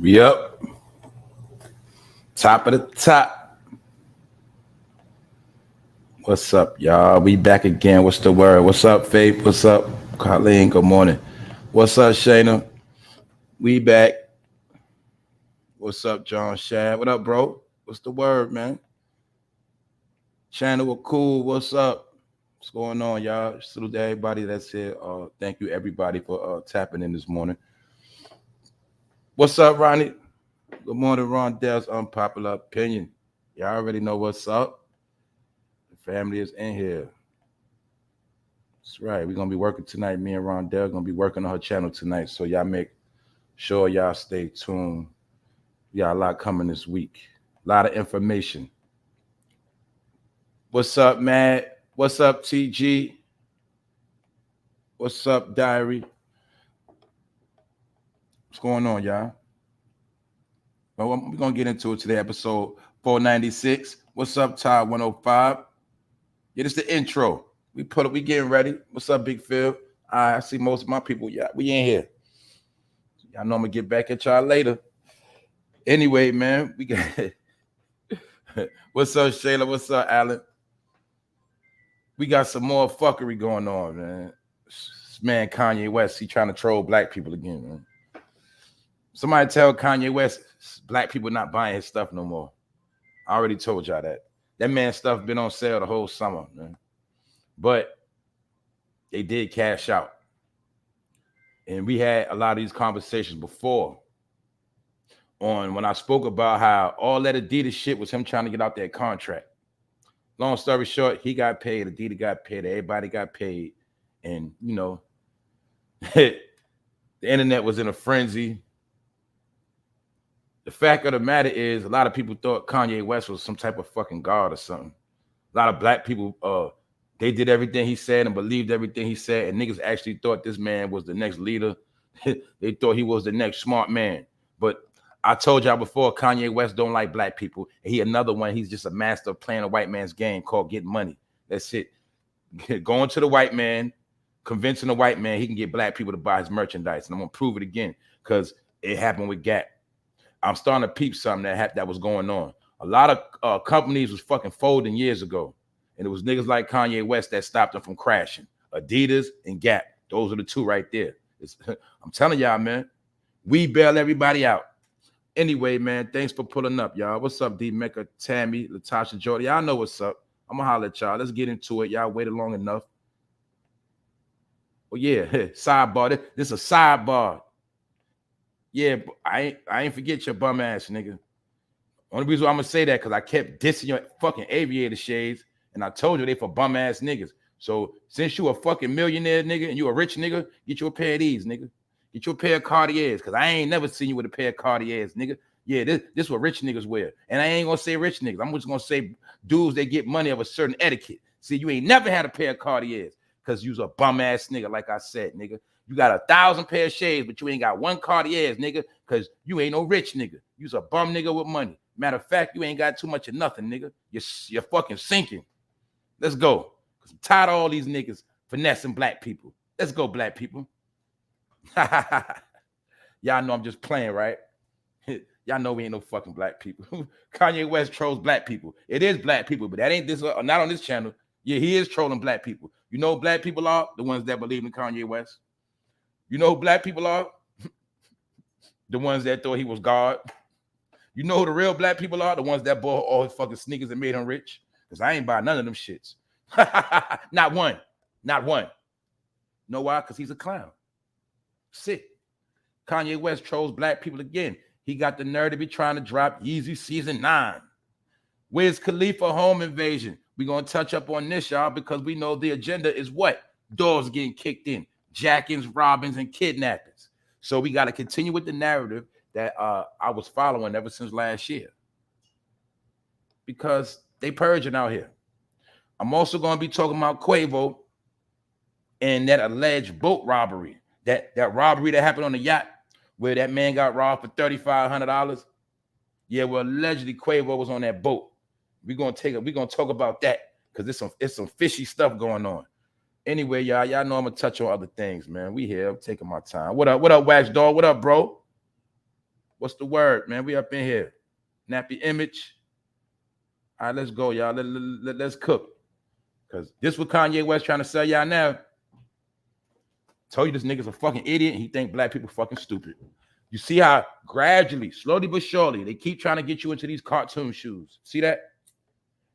Yep. Top of the top. What's up, y'all? We back again. What's the word? What's up, Faith? What's up, Colleen? Good morning. What's up, Shayna? We back. What's up, John Shad? What up, bro? What's the word, man? Channel cool. What's up? What's going on, y'all? Salute to everybody that's here. Thank you, everybody, for tapping in this morning. What's up, Ronnie? Good morning, Ron Dell's Unpopular Opinion. Y'all already know what's up. The family is in here. That's right. We're going to be working tonight. Me and Ron Dell going to be working on her channel tonight. So y'all make sure y'all stay tuned. We got a lot coming this week. A lot of information. What's up, Matt? What's up, TG? What's up, Diary? What's going on, y'all? Well, we're going to get into it today, episode 496. What's up, Todd 105? Yeah, this is the intro. We getting ready. What's up, Big Phil? I see most of my people. Yeah, we in here. Y'all know I'm going to get back at y'all later. Anyway, man, we got... What's up, Shayla? What's up, Alan? We got some more fuckery going on, man. This man, Kanye West, he trying to troll black people again, man. Somebody tell Kanye West black people not buying his stuff no more. I already told y'all that. That man's stuff been on sale the whole summer, man. But they did cash out. And we had a lot of these conversations before on when I spoke about how all that Adidas shit was him trying to get out that contract. Long story short, he got paid. Adidas got paid. Everybody got paid. And, you know, the internet was in a frenzy. The fact of the matter is a lot of people thought Kanye West was some type of fucking god or something. A lot of black people, they did everything he said and believed everything he said. And niggas actually thought this man was the next leader. They thought he was the next smart man. But I told y'all before, Kanye West don't like black people. And he another one. He's just a master of playing a white man's game called getting money. That's it. Going to the white man, convincing the white man he can get black people to buy his merchandise. And I'm going to prove it again because it happened with Gap. I'm starting to peep something that was going on. A lot of companies was fucking folding years ago. And it was niggas like Kanye West that stopped them from crashing. Adidas and Gap. Those are the two right there. I'm telling y'all, man. We bail everybody out. Anyway, man, thanks for pulling up, y'all. What's up, D Mecca, Tammy, Latasha, Jordan? Y'all know what's up. I'm going to holler at y'all. Let's get into it. Y'all waited long enough. Oh, yeah. Sidebar. This is a sidebar. Yeah, I ain't forget your bum ass, nigga. Only reason why I'm gonna say that because I kept dissing your fucking aviator shades, and I told you they for bum ass niggas. So since you a fucking millionaire, nigga, and you a rich nigga, get you a pair of these, nigga. Get you a pair of Cartiers, because I ain't never seen you with a pair of Cartiers, nigga. Yeah, this what rich niggas wear. And I ain't gonna say rich niggas. I'm just gonna say dudes that get money of a certain etiquette. See, you ain't never had a pair of Cartiers because you's a bum ass nigga, like I said, nigga. You got 1,000 pair of shades, but you ain't got one Cartiers, nigga, because you ain't no rich nigga. You's a bum nigga with money. Matter of fact, you ain't got too much of nothing, nigga. You're fucking sinking. Let's go. Because I'm tired of all these niggas finessing black people. Let's go, black people. Y'all know I'm just playing, right? Y'all know we ain't no fucking black people. Kanye West trolls black people. It is black people, but that ain't this, not on this channel. Yeah, he is trolling black people. You know who black people are? The ones that believe in Kanye West. You know who black people are? The ones that thought he was God. You know who the real black people are? The ones that bought all his fucking sneakers and made him rich. Because I ain't buy none of them shits. Not one. Not one. Know why? Because he's a clown. Sick. Kanye West trolls black people again. He got the nerve to be trying to drop Yeezy Season 9. WIZ KHALIFA home invasion. We're going to touch up on this, y'all, because we know the agenda is what? Doors getting kicked in. Jackings, robbings, and kidnappings. So we got to continue with the narrative that I was following ever since last year. Because they purging out here. I'm also going to be talking about QUAVO and that alleged boat robbery. That robbery that happened on the yacht where that man got robbed for $3,500. Yeah, well, allegedly QUAVO was on that boat. We're gonna talk about that because it's some fishy stuff going on. Anyway, y'all know I'm gonna touch on other things, man. We here, I'm taking my time. What up, Wax Dog? What up, bro? What's the word, man? We up in here. Nappy image. All right, let's go, y'all. Let's cook. Because this what Kanye West trying to sell y'all now. Told you this nigga's a fucking idiot and he think black people fucking stupid. You see how gradually, slowly but surely, they keep trying to get you into these cartoon shoes. See that?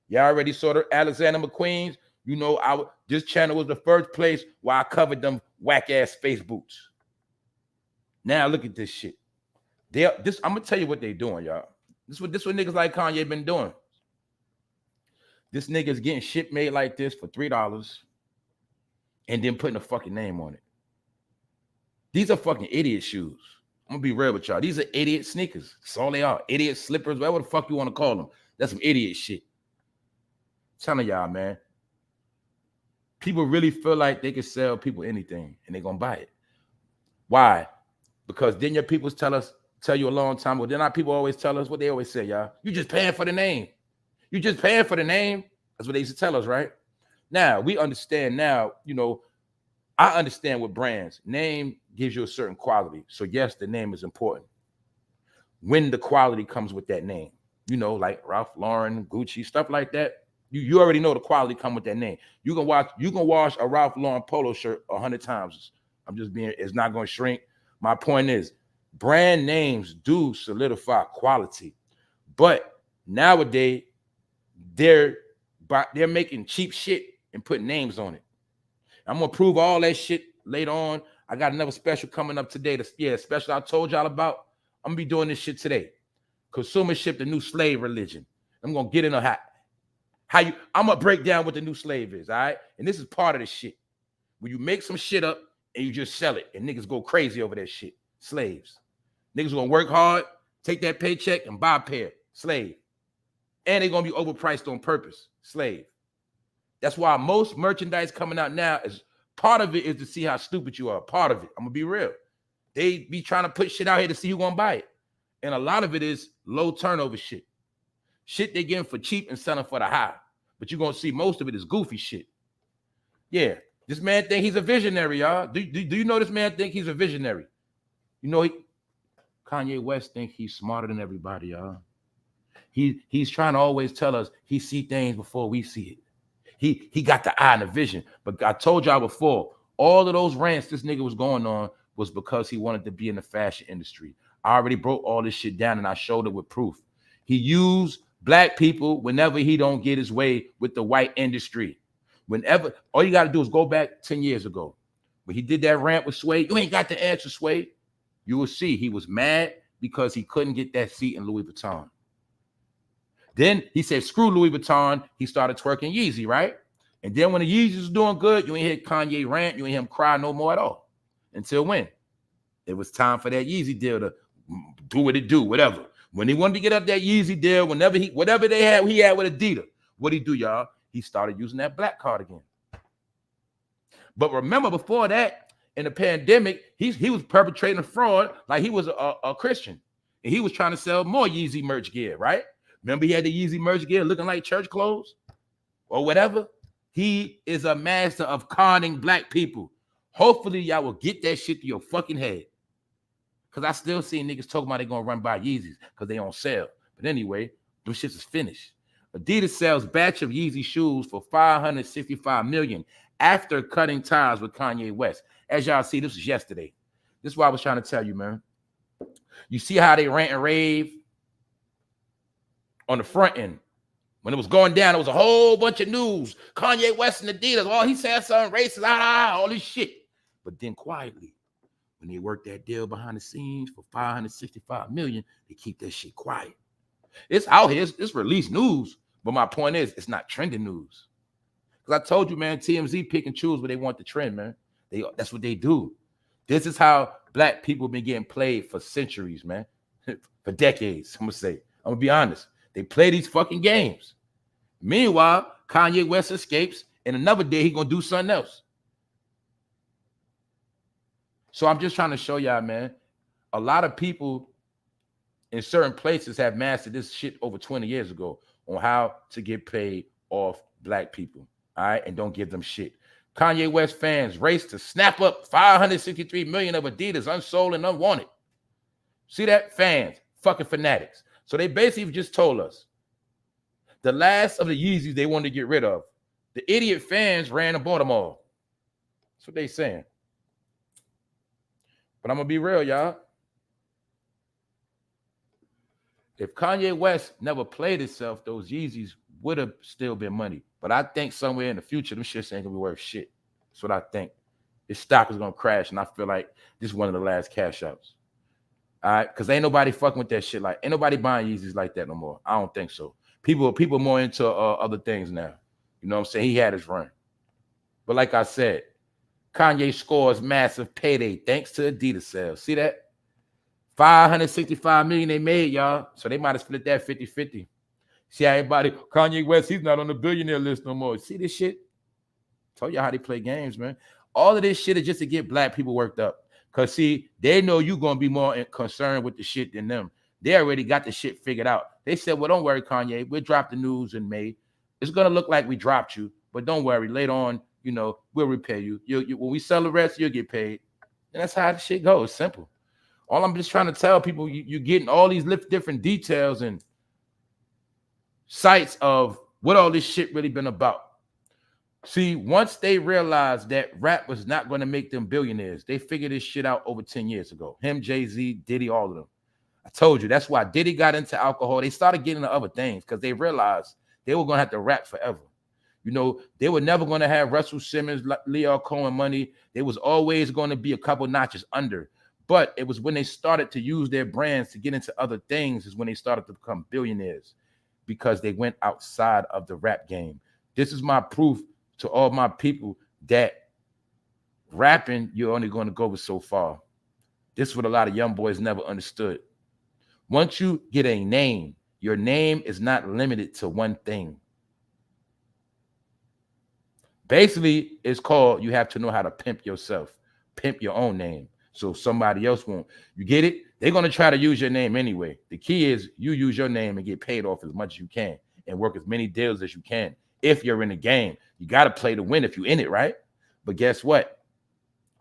Y'all already saw the Alexander McQueen's. You know, this channel was the first place where I covered them whack-ass space boots. Now look at this shit. I'm gonna tell you what they doing, y'all. This what niggas like Kanye been doing. This nigga's getting shit made like this for $3 and then putting a fucking name on it. These are fucking idiot shoes. I'm gonna be real with y'all. These are idiot sneakers. That's all they are. Idiot slippers, whatever the fuck you want to call them. That's some idiot shit. I'm telling y'all, man. People really feel like they can sell people anything and they're gonna buy it. Why? Because then your people tell you a long time ago. Then our people always tell us what they always say, y'all. You just paying for the name. You just paying for the name. That's what they used to tell us, right? Now we understand now, you know, I understand with brands. Name gives you a certain quality. So yes, the name is important. When the quality comes with that name, you know, like Ralph Lauren, Gucci, stuff like that. You already know the quality come with that name. You can wash a Ralph Lauren polo shirt 100 times. It's not going to shrink. My point is, brand names do solidify quality, but nowadays they're making cheap shit and putting names on it. I'm gonna prove all that shit later on. I got another special coming up today. The special I told y'all about. I'm gonna be doing this shit today. Consumership, the new slave religion. I'm gonna get into I'm gonna break down what the new slave is, all right? And this is part of the shit. When you make some shit up and you just sell it, and niggas go crazy over that shit. Slaves. Niggas gonna work hard, take that paycheck, and buy a pair. Slave. And they're gonna be overpriced on purpose. Slave. That's why most merchandise coming out now is part of it is to see how stupid you are. Part of it. I'm gonna be real. They be trying to put shit out here to see who's gonna buy it. And a lot of it is low turnover shit. Shit they getting for cheap and selling for the high. But you're going to see most of it is goofy shit. Yeah. This man think he's a visionary, y'all. Do you know this man think he's a visionary? You know, Kanye West think he's smarter than everybody, y'all. He's trying to always tell us he see things before we see it. He got the eye and the vision. But I told y'all before, all of those rants this nigga was going on was because he wanted to be in the fashion industry. I already broke all this shit down and I showed it with proof. He used black people whenever he don't get his way with the white industry. Whenever, all you got to do is go back 10 years ago. When he did that rant with Sway, you ain't got the answer, Sway. You will see he was mad because he couldn't get that seat in Louis Vuitton. Then he said, screw Louis Vuitton. He started twerking Yeezy, right? And then when the Yeezy was doing good, you ain't hear Kanye rant. You ain't hear him cry no more at all. Until when? It was time for that Yeezy deal to do what it do, whatever. When he wanted to get up that Yeezy deal, whatever he had with Adidas, what'd he do, y'all? He started using that black card again. But remember, before that, in the pandemic, he was perpetrating fraud like he was a Christian. And he was trying to sell more Yeezy merch gear, right? Remember he had the Yeezy merch gear looking like church clothes or whatever? He is a master of conning black people. Hopefully, y'all will get that shit to your fucking head. Because I still see niggas talking about they going to run by Yeezys because they on sale. But anyway, them shits is finished. Adidas sells batch of Yeezy shoes for $565 million after cutting ties with Kanye West. As y'all see, this was yesterday. This is what I was trying to tell you, man. You see how they rant and rave on the front end. When it was going down, it was a whole bunch of news. Kanye West and Adidas. Oh, he said something racist. All this shit. But then quietly, when they work that deal behind the scenes for $565 million, they keep that shit quiet. It's out here. It's released news. But my point is, it's not trending news. Because I told you, man, TMZ pick and choose where they want the trend, man. That's what they do. This is how black people been getting played for centuries, man. For decades, I'm going to be honest. They play these fucking games. Meanwhile, Kanye West escapes, and another day he going to do something else. So I'm just trying to show y'all, man, a lot of people in certain places have mastered this shit over 20 years ago on how to get paid off black people, all right, and don't give them shit. Kanye West fans race to snap up $563 million of Adidas unsold and unwanted. See that? Fans, fucking fanatics. So they basically just told us the last of the Yeezys they wanted to get rid of. The idiot fans ran and bought them all. That's what they saying. But I'm going to be real, y'all. If Kanye West never played itself, those Yeezys would have still been money. But I think somewhere in the future, them shits ain't going to be worth shit. That's what I think. This stock is going to crash, and I feel like this is one of the last cash outs. All right? Because ain't nobody fucking with that shit. Like, ain't nobody buying Yeezys like that no more. I don't think so. People more into other things now. You know what I'm saying? He had his run. But like I said, Kanye scores massive payday thanks to Adidas sales. See that? $565 million they made, y'all. So they might have split that 50-50. See how everybody, Kanye West, he's not on the billionaire list no more. See this shit? Told you how they play games, man. All of this shit is just to get black people worked up. Because, see, they know you're going to be more concerned with the shit than them. They already got the shit figured out. They said, well, don't worry, Kanye. We'll drop the news in May. It's going to look like we dropped you. But don't worry. Later on, you know, we'll repay you. When we sell the rest, you'll get paid. And that's how the shit goes. It's simple. All I'm just trying to tell people, you're getting all these different details and sites of what all this shit really been about. See, once they realized that rap was not going to make them billionaires, they figured this shit out over 10 years ago. Him, Jay-Z, Diddy, all of them. I told you, that's why Diddy got into alcohol. They started getting into other things because they realized they were going to have to rap forever. You know, they were never going to have Russell Simmons, Leo Cohen money. They was always going to be a couple notches under. But it was when they started to use their brands to get into other things is when they started to become billionaires because they went outside of the rap game. This is my proof to all my people that rapping, you're only going to go with so far. This is what a lot of young boys never understood. Once you get a name, your name is not limited to one thing. Basically, it's called you have to know how to pimp yourself, pimp your own name. So somebody else won't. You get it? They're going to try to use your name anyway. The key is you use your name and get paid off as much as you can and work as many deals as you can. If you're in the game, you got to play to win if you're in it, right? But guess what?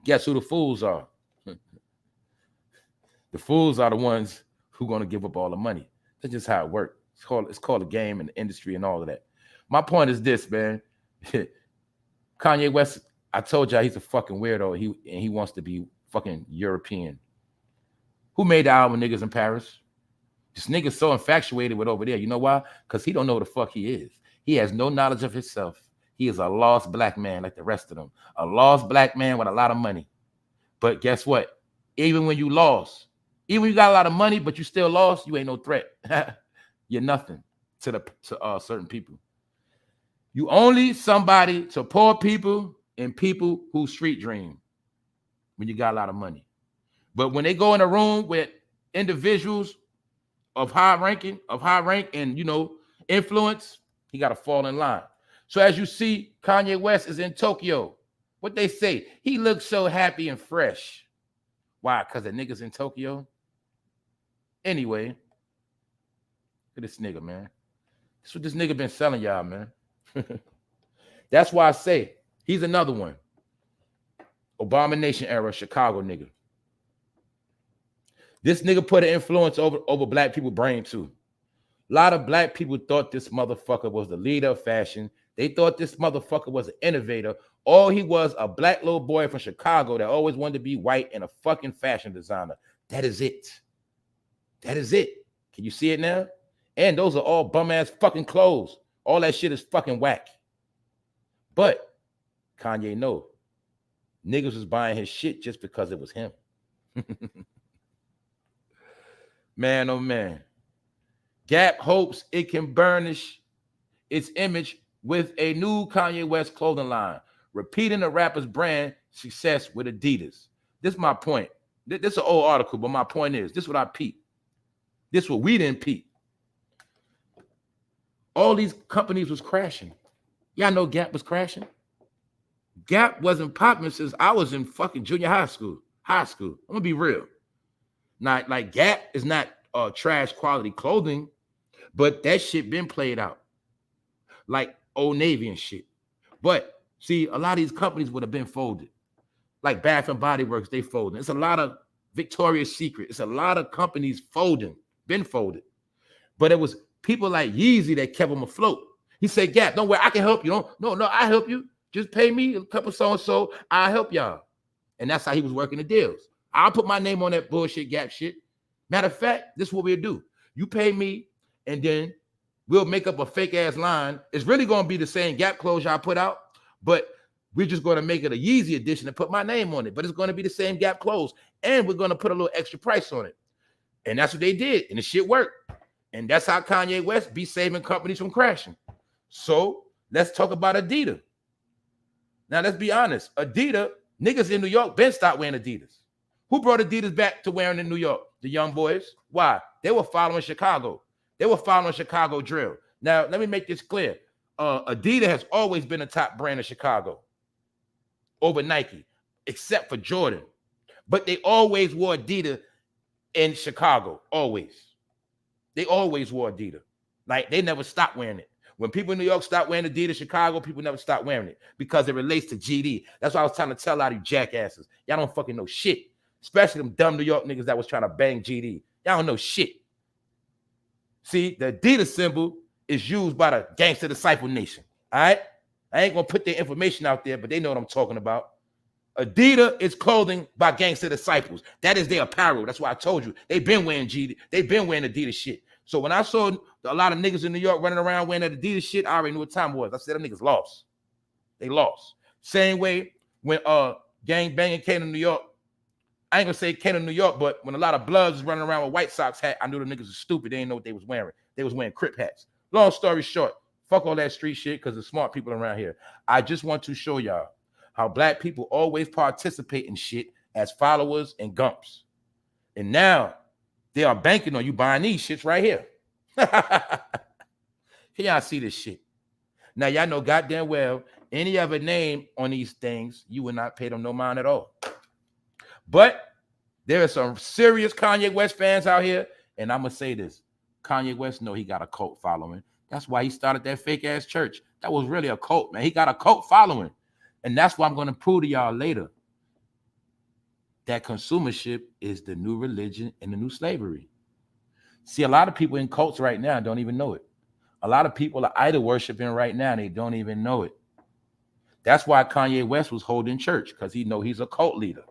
Guess who the fools are? The fools are the ones who are going to give up all the money. That's just how it works. It's called a game in the industry and all of that. My point is this, man. Kanye West, I told y'all he's a fucking weirdo. He wants to be fucking European. Who made the album Niggas in Paris? This nigga's so infatuated with over there. You know why? Because he don't know who the fuck he is. He has no knowledge of himself. He is a lost black man like the rest of them. A lost black man with a lot of money. But guess what? Even when you lost, even when you got a lot of money, but you still lost, you ain't no threat. You're nothing to certain people. You only somebody to poor people and people who street dream when you got a lot of money. But when they go in a room with individuals of high rank and, you know, influence, he got to fall in line. So as you see, Kanye West is in Tokyo. What they say, he looks so happy and fresh. Why? Because the niggas in Tokyo? Anyway, look at this nigga, man. That's what this nigga been selling y'all, man. That's why I say he's another one. Obama Nation era Chicago nigga. This nigga put an influence over black people's brain too. A lot of black people thought this motherfucker was the leader of fashion. They thought this motherfucker was an innovator. All he was a black little boy from Chicago that always wanted to be white and a fucking fashion designer. That is it. That is it. Can you see it now? And those are all bum ass fucking clothes. All that shit is fucking whack. But Kanye know. Niggas was buying his shit just because it was him. Man, oh man. Gap hopes it can burnish its image with a new Kanye West clothing line, repeating the rapper's brand success with Adidas. This is my point. This is an old article, but my point is, this is what I peeped. This is what we didn't peep. All these companies was crashing. Y'all know Gap was crashing? Gap wasn't popping since I was in fucking junior high school. I'm gonna be real. Not like Gap is not trash quality clothing, but that shit been played out. Like Old Navy and shit. But see, a lot of these companies would have been folded. Like Bath and Body Works, they folded. It's a lot of Victoria's Secret. It's a lot of companies folding, been folded. But it was people like Yeezy that kept them afloat. He said, Gap, don't worry, I can help you. No, I help you. Just pay me a couple so-and-so. I'll help y'all. And that's how he was working the deals. I'll put my name on that bullshit Gap shit. Matter of fact, this is what we'll do. You pay me, and then we'll make up a fake-ass line. It's really going to be the same Gap clothes y'all put out, but we're just going to make it a Yeezy edition and put my name on it. But it's going to be the same Gap clothes, and we're going to put a little extra price on it. And that's what they did, and the shit worked. And that's how Kanye West be saving companies from crashing. So let's talk about Adidas. Now, let's be honest. Adidas, niggas in New York been stopped wearing Adidas. Who brought Adidas back to wearing in New York? The young boys. Why? They were following Chicago. They were following Chicago drill. Now, let me make this clear. Adidas has always been a top brand of Chicago over Nike, except for Jordan. But they always wore Adidas in Chicago, always. They always wore Adidas. Like, they never stopped wearing it. When people in New York stop wearing Adidas, Chicago, people never stop wearing it because it relates to GD. That's what I was trying to tell a lot of you jackasses. Y'all don't fucking know shit. Especially them dumb New York niggas that was trying to bang GD. Y'all don't know shit. See, the Adidas symbol is used by the Gangster Disciple Nation. All right? I ain't going to put their information out there, but they know what I'm talking about. Adidas is clothing by Gangster Disciples. That is their apparel. That's why I told you. They've been wearing GD. They've been wearing Adidas shit. So when I saw a lot of niggas in New York running around wearing that Adidas shit, I already knew what time it was. I said, them niggas lost. They lost. Same way when gang banging came to New York. I ain't gonna say came to New York, but when a lot of Bloods was running around with White Sox hat, I knew the niggas was stupid. They didn't know what they was wearing. They was wearing Crip hats. Long story short, fuck all that street shit because there's smart people around here. I just want to show y'all how black people always participate in shit as followers and gumps. And now they are banking on you buying these shits right here. Can y'all see this shit? Now, y'all know goddamn well any other name on these things, you would not pay them no mind at all. But there are some serious Kanye West fans out here, and I'm going to say this. Kanye West know he got a cult following. That's why he started that fake-ass church. That was really a cult, man. He got a cult following. And that's why I'm going to prove to y'all later that consumership is the new religion and the new slavery. See, a lot of people in cults right now don't even know it. A lot of people are idol worshiping right now, and they don't even know it. That's why Kanye West was holding church, because he know he's a cult leader.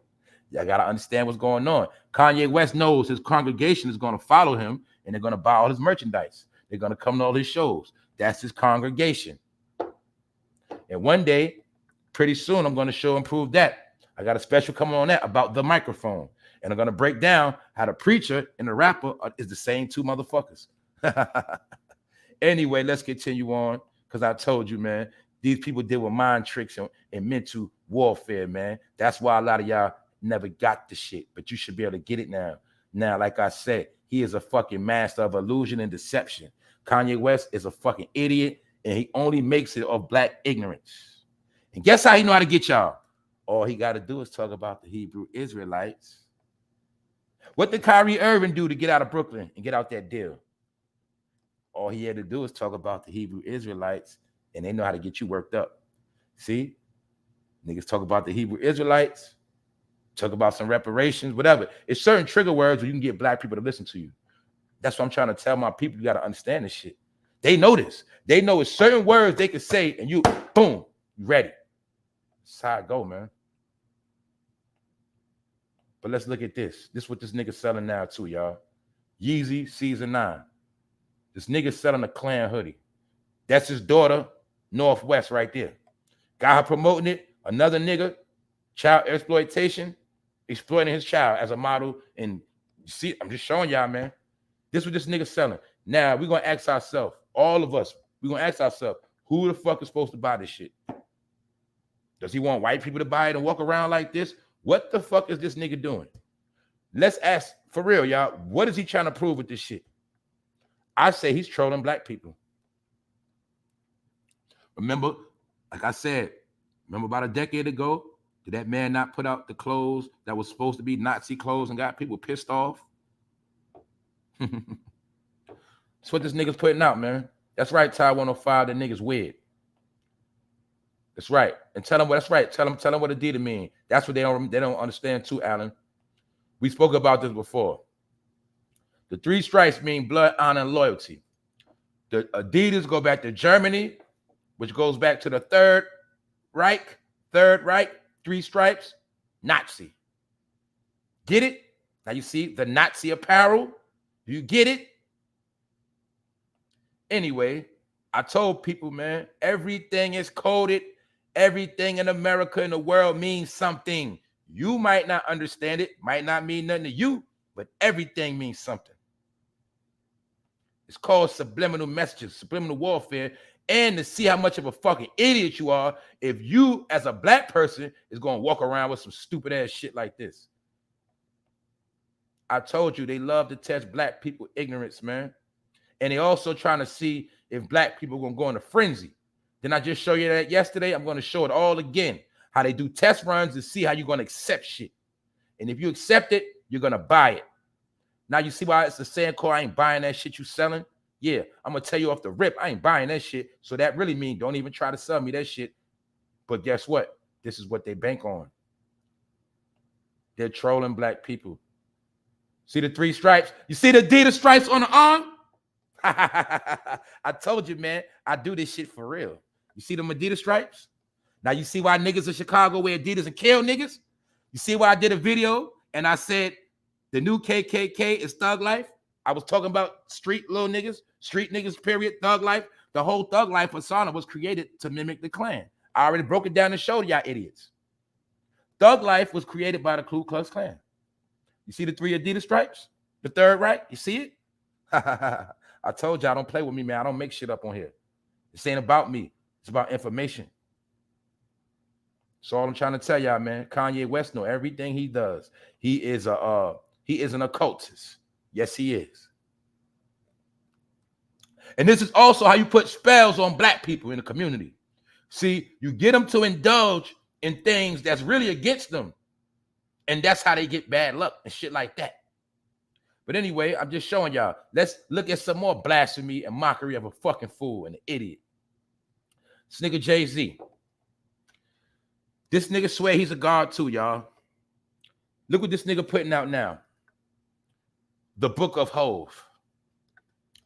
Y'all got to understand what's going on. Kanye West knows his congregation is going to follow him, and they're going to buy all his merchandise. They're going to come to all his shows. That's his congregation. And one day, pretty soon, I'm going to show and prove that. I got a special coming on that about the microphone. And I'm going to break down how the preacher and the rapper is the same two motherfuckers. Anyway, let's continue on, because I told you, man, these people deal with mind tricks and mental warfare, man. That's why a lot of y'all never got the shit, but you should be able to get it now. Now, like I said, he is a fucking master of illusion and deception. Kanye West is a fucking idiot, and he only makes it of black ignorance. And guess how he know how to get y'all? All he got to do is talk about the Hebrew Israelites. What did Kyrie Irving do to get out of Brooklyn and get out that deal? All he had to do is talk about the Hebrew Israelites, and they know how to get you worked up. See? Niggas talk about the Hebrew Israelites, talk about some reparations, whatever. It's certain trigger words where you can get black people to listen to you. That's what I'm trying to tell my people. You got to understand this shit. They know this. They know it's certain words they can say, and you, boom, you ready. That's how it go, man. But let's look at this. This is what this nigga selling now too, y'all. Yeezy Season 9. This nigga selling a Klan hoodie. That's his daughter, Northwest, right there. Got her promoting it. Another nigga, child exploitation, exploiting his child as a model. And see, I'm just showing y'all, man. This is what this nigga selling. Now, we're going to ask ourselves, all of us, we're going to ask ourselves, who the fuck is supposed to buy this shit? Does he want white people to buy it and walk around like this? What the fuck is this nigga doing? Let's ask, for real, y'all, what is he trying to prove with this shit? I say he's trolling black people. Remember, like I said, remember about a decade ago, did that man not put out the clothes that was supposed to be Nazi clothes and got people pissed off? That's what this nigga's putting out, man. That's right, Ty 105, the nigga's weird. That's right. And tell them what that's right. Tell them what Adidas mean. That's what they don't understand too, Alan. We spoke about this before. The 3 stripes mean blood, honor, and loyalty. The Adidas go back to Germany, which goes back to the Third Reich, 3 stripes, Nazi. Get it? Now you see the Nazi apparel. Do you get it? Anyway, I told people, man, everything is coded. Everything in America and the world means something. You might not understand it, might not mean nothing to you, but everything means something. It's called subliminal messages, subliminal warfare, and to see how much of a fucking idiot you are if you, as a black person, is going to walk around with some stupid ass shit like this. I told you they love to test black people ignorance, man. And they also trying to see if black people are going to go in a frenzy. Then I just show you that yesterday. I'm going to show it all again, how they do test runs to see how you're going to accept shit. And if you accept it, you're going to buy it. Now you see why it's the saying called, I ain't buying that shit you selling? Yeah, I'm going to tell you off the rip, I ain't buying that shit. So that really means don't even try to sell me that shit. But guess what? This is what they bank on. They're trolling black people. See the 3 stripes? You see the Adidas stripes on the arm? I told you, man, I do this shit for real. You see them Adidas stripes? Now you see why niggas in Chicago wear Adidas and kill niggas? You see why I did a video and I said the new KKK is thug life? I was talking about street little niggas, street niggas, period, thug life. The whole thug life persona was created to mimic the Klan. I already broke it down and showed y'all idiots. Thug life was created by the Ku Klux Klan. You see the 3 Adidas stripes? The Third Reich? You see it? I told y'all, don't play with me, man. I don't make shit up on here. This ain't about me. It's about information. So all I'm trying to tell y'all, man, Kanye West know everything he does. He is an occultist. Yes, he is. And this is also how you put spells on black people in the community. See, you get them to indulge in things that's really against them. And that's how they get bad luck and shit like that. But anyway, I'm just showing y'all. Let's look at some more blasphemy and mockery of a fucking fool and an idiot. This nigga Jay-Z. This nigga swear he's a god too, y'all. Look what this nigga putting out now. The Book of Hov.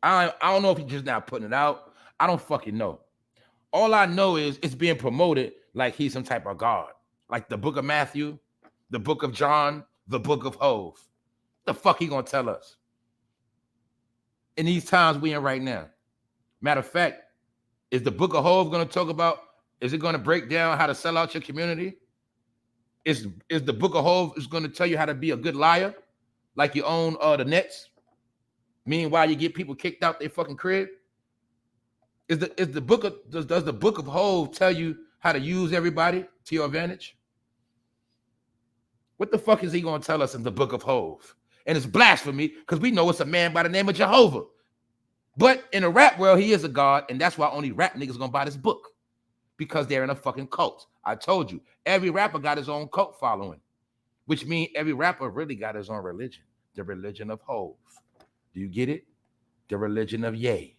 I don't know if he's just now putting it out. I don't fucking know. All I know is it's being promoted like he's some type of god. Like the Book of Matthew, the Book of John, the Book of Hov. The fuck he gonna tell us? In these times we in right now. Matter of fact, is the Book of Hov gonna talk about, is it gonna break down how to sell out your community? Is the Book of Hov is gonna tell you how to be a good liar? Like you own the Nets? Meanwhile, you get people kicked out their fucking crib? Does the Book of Hov tell you how to use everybody to your advantage? What the fuck is he gonna tell us in the Book of Hov? And it's blasphemy because we know it's a man by the name of Jehovah. But in the rap world, he is a god, and that's why only rap niggas gonna buy this book. Because they're in a fucking cult. I told you, every rapper got his own cult following, which means every rapper really got his own religion. The religion of Hov. Do you get it? The religion of Ye.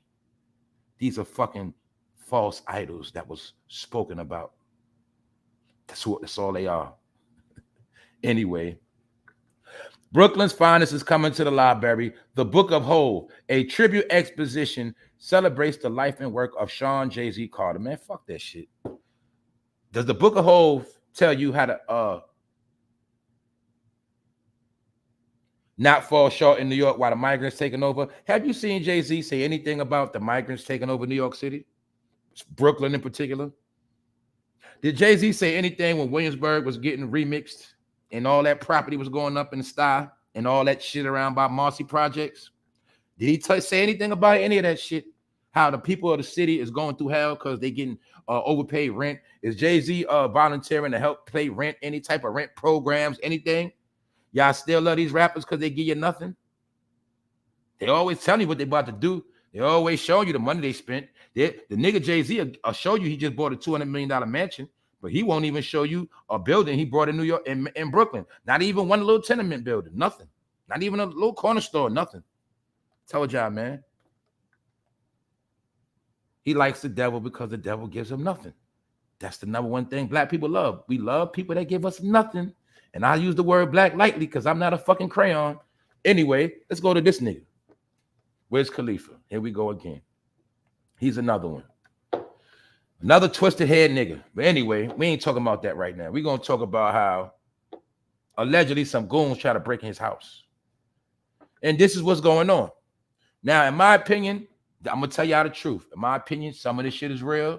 These are fucking false idols that was spoken about. That's all they are. Anyway, Brooklyn's finest is coming to the library. The Book of Hov, a tribute exposition, celebrates the life and work of Sean Jay-Z Carter. Man, fuck that shit. Does the Book of Hov tell you how to not fall short in New York while the migrants taking over? Have you seen Jay-Z say anything about the migrants taking over New York City? Brooklyn in particular? Did Jay-Z say anything when Williamsburg was getting remixed and all that property was going up in style and all that shit around by Marcy Projects? Did he say anything about any of that shit? How the people of the city is going through hell because they getting overpaid rent? Is Jay-Z volunteering to help pay rent, any type of rent programs, anything? Y'all still love these rappers because they give you nothing? They always tell you what they about to do. They always show you the money they spent. The nigga Jay-Z will show you he just bought a $200 million mansion, but he won't even show you a building he bought in New York, in Brooklyn. Not even one little tenement building, nothing. Not even a little corner store, nothing. Told y'all, man. He likes the devil because the devil gives him nothing. That's the number one thing black people love. We love people that give us nothing, And I use the word black lightly because I'm not a fucking crayon. Anyway, let's go to this nigga. WIZ Khalifa? Here we go again. He's another one. Another twisted head nigga. But anyway, we ain't talking about that right now. We're going to talk about how allegedly some goons try to break in his house. And this is what's going on. Now, in my opinion, I'm going to tell y'all the truth. In my opinion, some of this shit is real.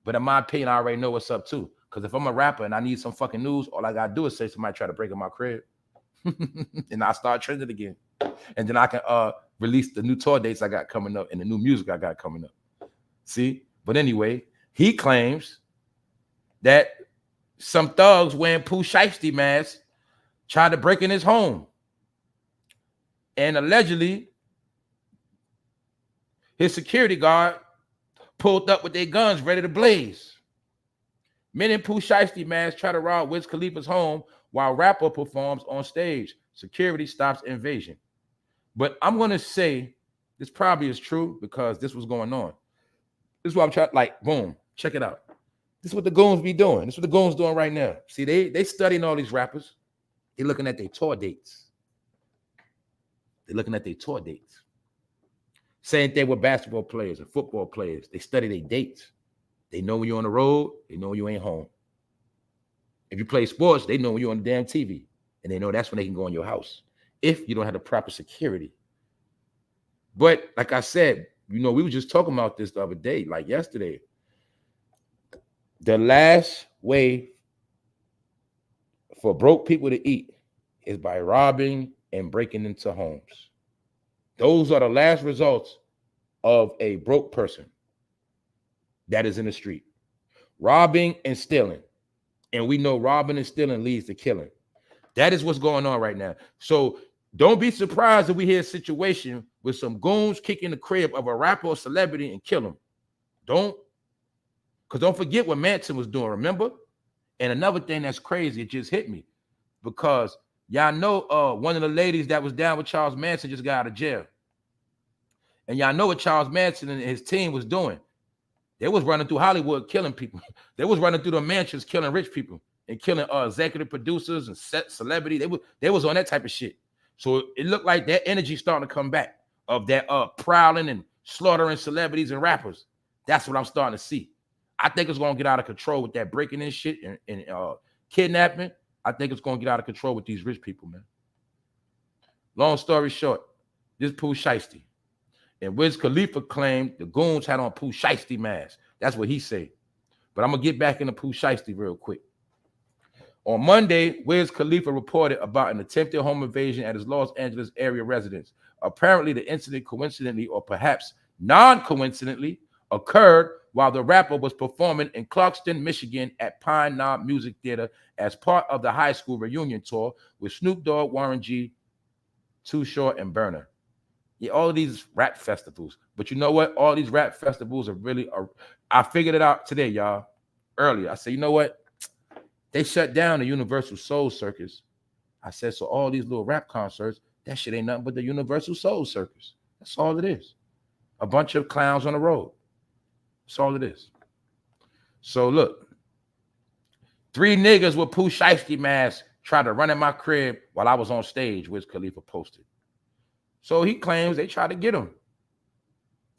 But in my opinion, I already know what's up too. Because if I'm a rapper and I need some fucking news, all I got to do is say somebody try to break in my crib. And I start trending again. And then I can release the new tour dates I got coming up and the new music I got coming up. See? But anyway, he claims that some thugs wearing Pooh Shiesty masks tried to break in his home. And allegedly, his security guard pulled up with their guns ready to blaze. Men in Pooh Shiesty masks try to rob WIZ Khalifa's home while rapper performs on stage. Security stops invasion. But I'm going to say this probably is true because this was going on. This is what I'm trying, like, boom, check it out. This is what the goons be doing. This is what the goons doing right now. See, they studying all these rappers. They looking at their tour dates. They're looking at their tour dates. Same thing with basketball players and football players. They study their dates. They know when you're on the road. They know when you ain't home. If you play sports, they know when you're on the damn TV. And they know that's when they can go in your house if you don't have the proper security. But like I said, you know, we were just talking about this the other day, like yesterday. The last way for broke people to eat is by robbing and breaking into homes. Those are the last results of a broke person that is in the street. Robbing and stealing. And we know robbing and stealing leads to killing. That is what's going on right now. So don't be surprised if we hear a situation with some goons kicking the crib of a rapper or celebrity and kill him. Because don't forget what Manson was doing, remember? And another thing that's crazy, it just hit me. Because y'all know one of the ladies that was down with Charles Manson just got out of jail. And y'all know what Charles Manson and his team was doing. They was running through Hollywood killing people. They was running through the mansions killing rich people and killing executive producers and celebrity. They was on that type of shit. So it looked like that energy starting to come back of that prowling and slaughtering celebrities and rappers. That's what I'm starting to see. I think it's going to get out of control with that breaking in shit and kidnapping. I think it's going to get out of control with these rich people, man. Long story short, this Pooh Shiesty. And WIZ Khalifa claimed the goons had on Pooh Shiesty masks. That's what he said. But I'm going to get back into Pooh Shiesty real quick. On Monday, WIZ Khalifa reported about an attempted home invasion at his Los Angeles area residence. Apparently, the incident coincidentally or perhaps non-coincidentally occurred while the rapper was performing in Clarkston, Michigan at Pine Knob Music Theater as part of the high school reunion tour with Snoop Dogg, Warren G, Too Short, and Burner. Yeah, all of these rap festivals. But you know what? All these rap festivals are really, I figured it out today, y'all, earlier. I said, you know what? They shut down the Universal Soul Circus. I said, so all these little rap concerts, that shit ain't nothing but the Universal Soul Circus. That's all it is. A bunch of clowns on the road. That's all it is. So look, 3 niggas with Pooh Shiesty masks tried to run in my crib while I was on stage, WIZ Khalifa posted. So he claims they tried to get him.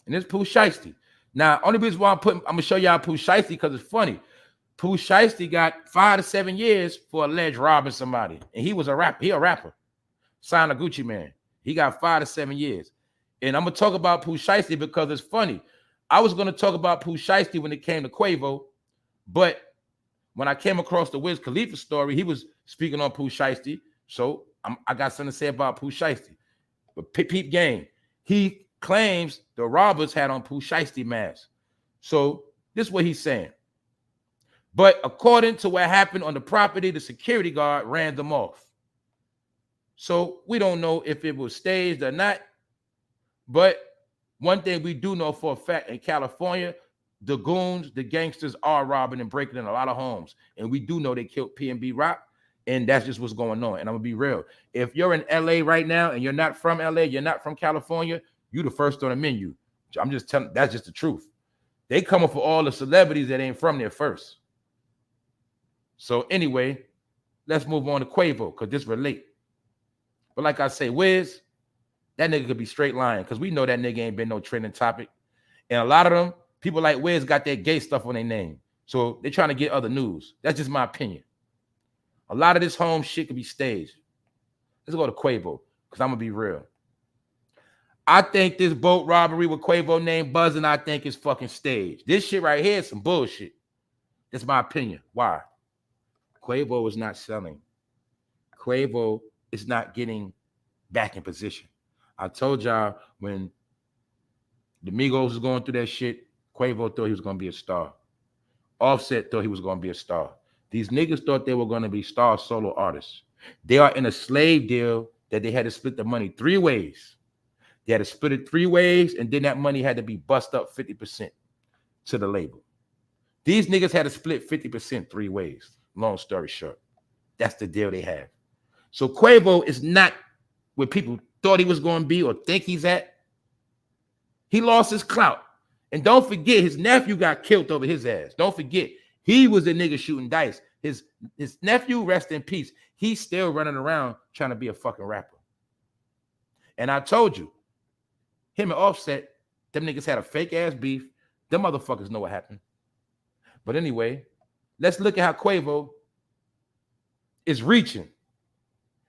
And it's Pooh Shiesty. Now, only reason why I'm going to show y'all Pooh Shiesty because it's funny. Pooh Shiesty got 5 to 7 years for alleged robbing somebody. And he was a rapper. He a rapper. Signed a Gucci Man. He got 5 to 7 years. And I'm going to talk about Pooh Shiesty because it's funny. I was going to talk about Pooh Shiesty when it came to QUAVO. But when I came across the WIZ Khalifa story, he was speaking on Pooh Shiesty. So I got something to say about Pooh Shiesty. But peep game. He claims the robbers had on Pooh Shiesty masks. So this is what he's saying. But according to what happened on the property, the security guard ran them off. So we don't know if it was staged or not. But one thing we do know for a fact, in California, the goons, the gangsters are robbing and breaking in a lot of homes. And we do know they killed P&B Rock. And that's just what's going on. And I'm going to be real. If you're in LA right now and you're not from LA, you're not from California, you're the first on the menu. I'm just telling, that's just the truth. They coming for all the celebrities that ain't from there first. So anyway, let's move on to Quavo, because this relate. But like I say, Wiz, that nigga could be straight lying, because we know that nigga ain't been no trending topic. And a lot of them, people like Wiz got that gay stuff on their name. So they're trying to get other news. That's just my opinion. A lot of this home shit could be staged. Let's go to Quavo, because I'm going to be real. I think this boat robbery with Quavo name buzzing, I think is fucking staged. This shit right here is some bullshit. That's my opinion. Why? Quavo is not selling. Quavo is not getting back in position. I told y'all when the Migos was going through that shit, Quavo thought he was going to be a star. Offset thought he was going to be a star. These niggas thought they were going to be star solo artists. They are in a slave deal that they had to split the money 3 ways. They had to split it 3 ways, and then that money had to be bust up 50% to the label. These niggas had to split 50% 3 ways. Long story short, that's the deal they have. So Quavo is not where people thought he was going to be or think he's at. He lost his clout. And don't forget, his nephew got killed over his ass. Don't forget, he was the nigga shooting dice. His nephew, rest in peace, he's still running around trying to be a fucking rapper. And I told you, him and Offset, them niggas had a fake ass beef. Them motherfuckers know what happened. But anyway, let's look at how Quavo is reaching.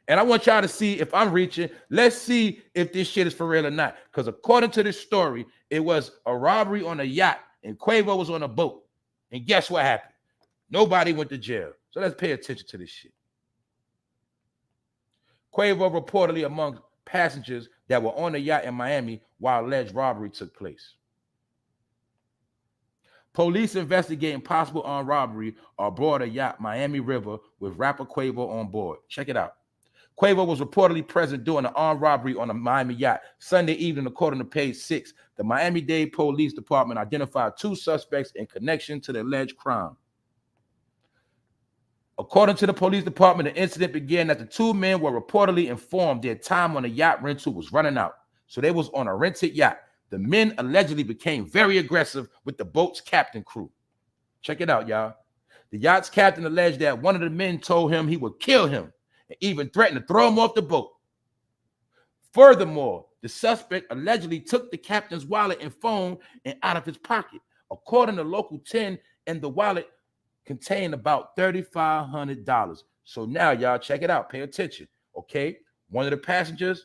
And I want y'all to see if I'm reaching. Let's see if this shit is for real or not. Because according to this story, it was a robbery on a yacht and Quavo was on a boat. And guess what happened? Nobody went to jail. So let's pay attention to this shit. Quavo reportedly among passengers that were on the yacht in Miami while alleged robbery took place. Police investigating possible armed robbery aboard a yacht, Miami River, with rapper Quavo on board. Check it out. Quavo was reportedly present during an armed robbery on a Miami yacht Sunday evening, according to page 6. The Miami-Dade Police Department identified 2 suspects in connection to the alleged crime. According to the police department, the incident began that the 2 men were reportedly informed their time on the yacht rental was running out. So they was on a rented yacht. The men allegedly became very aggressive with the boat's captain crew. Check it out, y'all. The yacht's captain alleged that one of the men told him he would kill him and even threatened to throw him off the boat. Furthermore, the suspect allegedly took the captain's wallet and phone and out of his pocket. According to Local 10, and the wallet contained about $3,500. So now, y'all, check it out. Pay attention, okay? One of the passengers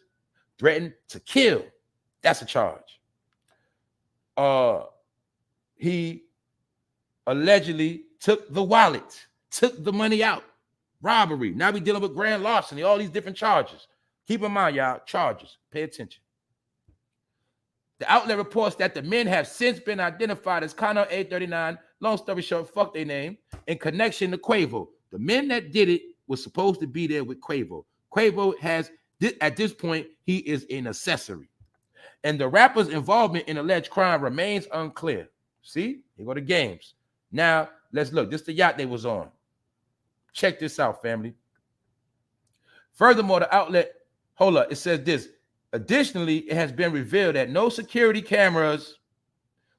threatened to kill. That's a charge. He allegedly took the wallet, took the money out. Robbery. Now we dealing with grand larceny, all these different charges. Keep in mind, y'all, charges. Pay attention. The outlet reports that the men have since been identified as Connor 839, long story short, fuck their name, in connection to Quavo. The men that did it was supposed to be there with Quavo. Quavo has, at this point, he is an accessory. And the rapper's involvement in alleged crime remains unclear. See? Here go the games. Now, let's look. This is the yacht they was on. Check this out, family. Furthermore, the outlet, hold up, it says this. Additionally, it has been revealed that no security cameras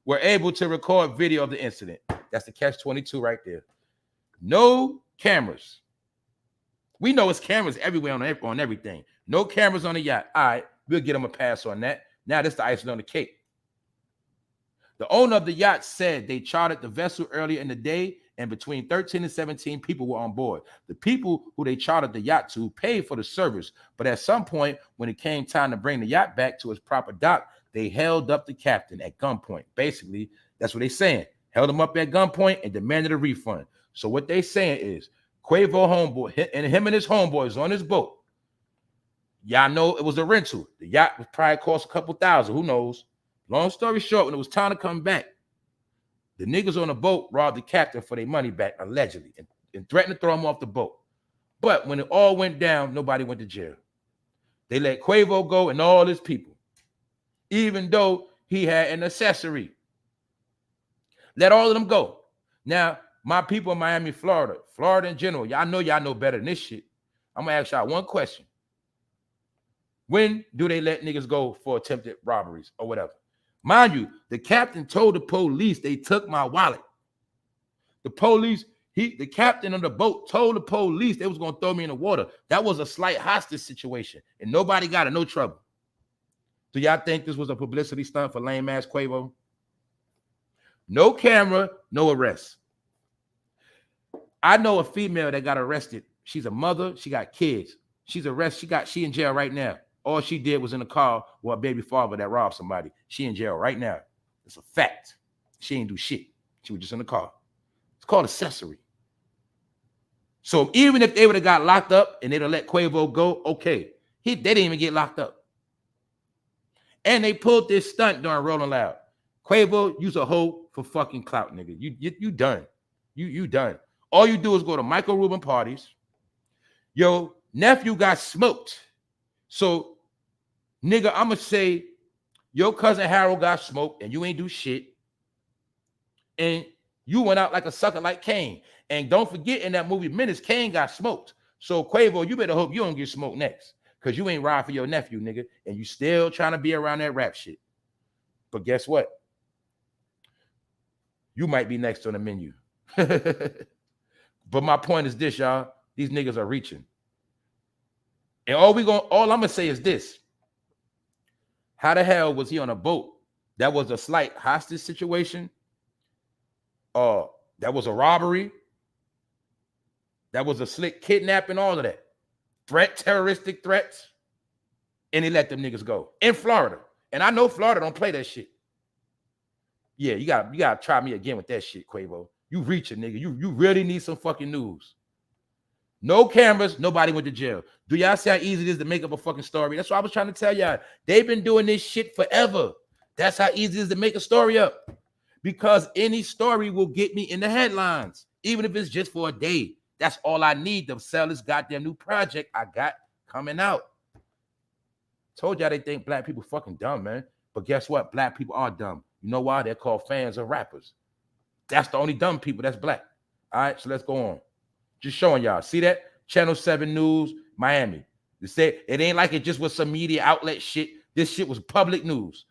were able to record video of the incident. That's the catch-22 right there. No cameras. We know it's cameras everywhere on everything. No cameras on the yacht. All right, we'll get them a pass on that. Now this is the icing on the cake. The owner of the yacht said they chartered the vessel earlier in the day and between 13 and 17 people were on board. The people who they chartered the yacht to paid for the service, but at some point when it came time to bring the yacht back to its proper dock, they held up the captain at gunpoint. Basically, that's what they're saying. Held him up at gunpoint and demanded a refund. So what they saying is Quavo homeboy and him and his homeboys on his boat. Y'all know it was a rental. The yacht was probably cost a couple thousand. Who knows? Long story short, when it was time to come back, the niggas on the boat robbed the captain for their money back, allegedly, and threatened to throw him off the boat. But when it all went down, nobody went to jail. They let Quavo go and all his people, even though he had an accessory. Let all of them go. Now, my people in Miami, Florida in general, y'all know better than this shit. I'm going to ask y'all one question. When do they let niggas go for attempted robberies or whatever? Mind you, the captain told the police they took my wallet. The police, The captain of the boat told the police they was gonna throw me in the water. That was a slight hostage situation, and nobody got in no trouble. Do y'all think this was a publicity stunt for lame ass Quavo? No camera, no arrest. I know a female that got arrested. She's a mother. She got kids. She's arrested. She in jail right now. All she did was in a car with a baby father that robbed somebody. She in jail right now. It's a fact. She ain't do shit. She was just in the car. It's called accessory. So even if they would have got locked up and they'd have let Quavo go, okay. They didn't even get locked up. And they pulled this stunt during Rolling Loud. Quavo, you's a hoe for fucking clout, nigga. You done. You done. All you do is go to Michael Rubin parties. Yo, nephew got smoked. So, nigga, I'ma say your cousin Harold got smoked and you ain't do shit. And you went out like a sucker like Kane. And don't forget, in that movie Menace, Kane got smoked. So, Quavo, you better hope you don't get smoked next. Because you ain't ride for your nephew, nigga. And you still trying to be around that rap shit. But guess what? You might be next on the menu. But my point is this, y'all. These niggas are reaching. And all I'm gonna say is this. How the hell was he on a boat? That was a slight hostage situation. That was a robbery. That was a slick kidnapping, all of that. Terroristic threats. And he let them niggas go. In Florida. And I know Florida don't play that shit. Yeah, you gotta try me again with that shit, Quavo. You reaching, nigga. You really need some fucking news. No cameras, nobody went to jail. Do y'all see how easy it is to make up a fucking story? That's what I was trying to tell y'all. They've been doing this shit forever. That's how easy it is to make a story up. Because any story will get me in the headlines, even if it's just for a day. That's all I need to sell this goddamn new project I got coming out. Told y'all they think black people fucking dumb, man. But guess what? Black people are dumb. You know why? They're called fans of rappers. That's the only dumb people that's black. All right, so let's go on. Just showing y'all. See that? Channel 7 News, Miami. They say it ain't like it just was some media outlet shit. This shit was public news.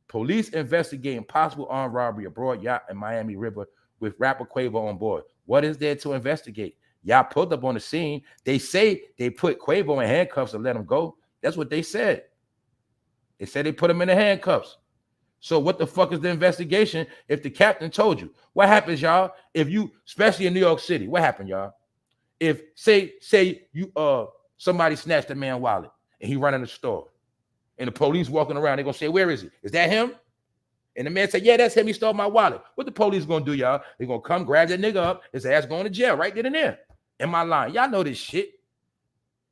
Police investigating possible armed robbery aboard yacht in Miami River with rapper Quavo on board. What is there to investigate? Y'all pulled up on the scene. They say they put Quavo in handcuffs and let him go. That's what they said. They said they put him in the handcuffs. So what the fuck is the investigation if the captain told you? What happens, y'all? If you, especially in New York City, what happened, y'all? If say you somebody snatched a man's wallet and he running the store and the police walking around, they're gonna say, where is he? Is that him? And the man said, yeah, that's him. He stole my wallet. What the police gonna do, y'all? They're gonna come grab that nigga up, his ass going to jail right then and there. Am I lying? Y'all know this shit.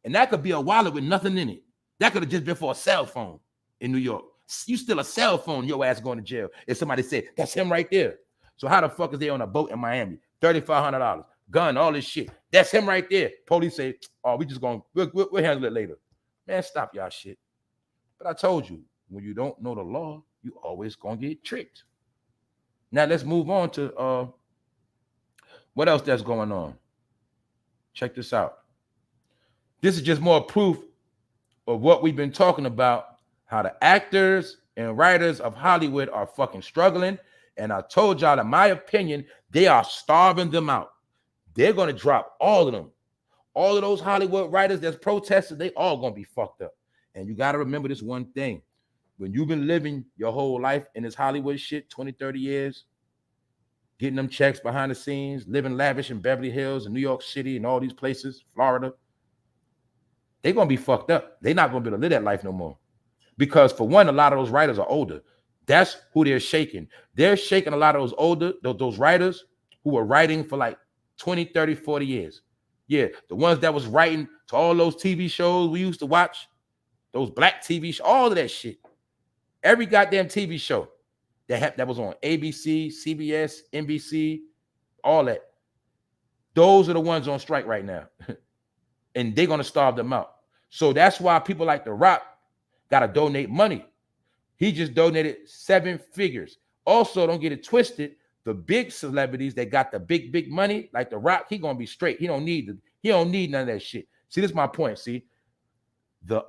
And that could be a wallet with nothing in it. That could have just been for a cell phone in New York. You still a cell phone, your ass going to jail. If somebody said, that's him right there. So how the fuck is they on a boat in Miami? $3,500. Gun, all this shit. That's him right there. Police say, oh, we just going, we'll handle it later. Man, stop y'all shit. But I told you, when you don't know the law, you always going to get tricked. Now let's move on to what else that's going on. Check this out. This is just more proof of what we've been talking about, how the actors and writers of Hollywood are fucking struggling. And I told y'all, in my opinion, they are starving them out. They're going to drop all of them. All of those Hollywood writers that's protesting, they all going to be fucked up. And you got to remember this one thing. When you've been living your whole life in this Hollywood shit, 20, 30 years, getting them checks behind the scenes, living lavish in Beverly Hills and New York City and all these places, Florida, they're going to be fucked up. They're not going to be able to live that life no more. Because for one, a lot of those writers are older. That's who they're shaking. They're shaking a lot of those older, those writers who were writing for like 20, 30, 40 years. Yeah, the ones that was writing to all those TV shows we used to watch, those black TV shows, all of that shit. Every goddamn TV show that was on ABC, CBS, NBC, all that. Those are the ones on strike right now. And they're going to starve them out. So that's why people like The Rock got to donate money. He just donated 7 figures. Also, don't get it twisted. The big celebrities that got the big money, like The Rock, he gonna be straight. He don't need none of that shit. See, this is my point. See, the